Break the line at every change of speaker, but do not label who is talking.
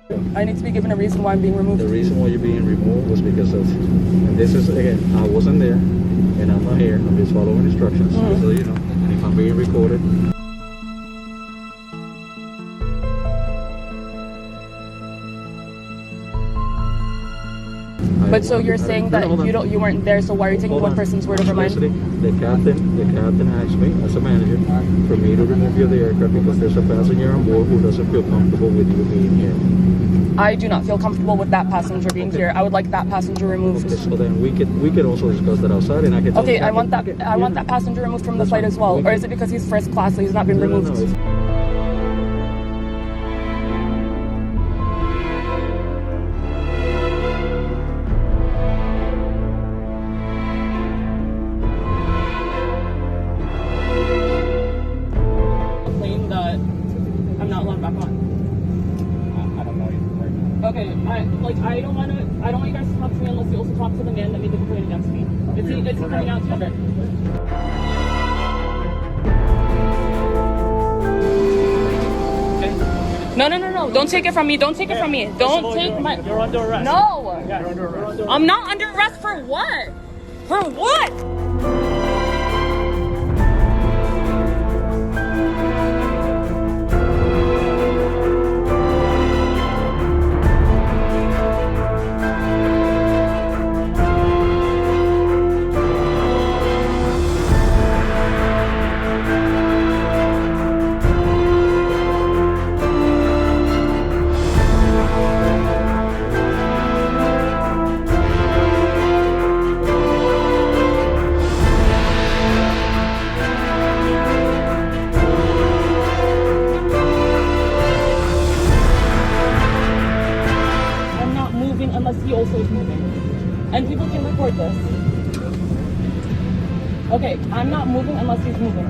I need to be given a reason why I'm being removed.
The reason why you're being removed was because of, and this is, again, I wasn't there, and I'm not here. I'm just following instructions, so you know. And if I'm being recorded.
But so you're saying that you weren't there, so why are you taking one person's word over mine?
The captain asked me as a manager for me to remove you of the aircraft because there's a passenger on board who doesn't feel comfortable with you being here.
I do not feel comfortable with that passenger being here. I would like that passenger removed.
Okay, so then we could also discuss that outside, and I can.
Okay, I want that passenger removed from the flight as well. Or is it because he's first class, so he's not been removed?
No.
Okay, I don't want you guys to talk to me unless you also talk to the man that made the complaint against me. Is he coming out to you? Okay. No. Don't take it from me. Don't take it from me. Don't take my...
You're under arrest.
No.
Yeah, you're under arrest.
I'm not under arrest for what? For what? Unless he also is moving. And people can record this. Okay, I'm not moving unless he's moving.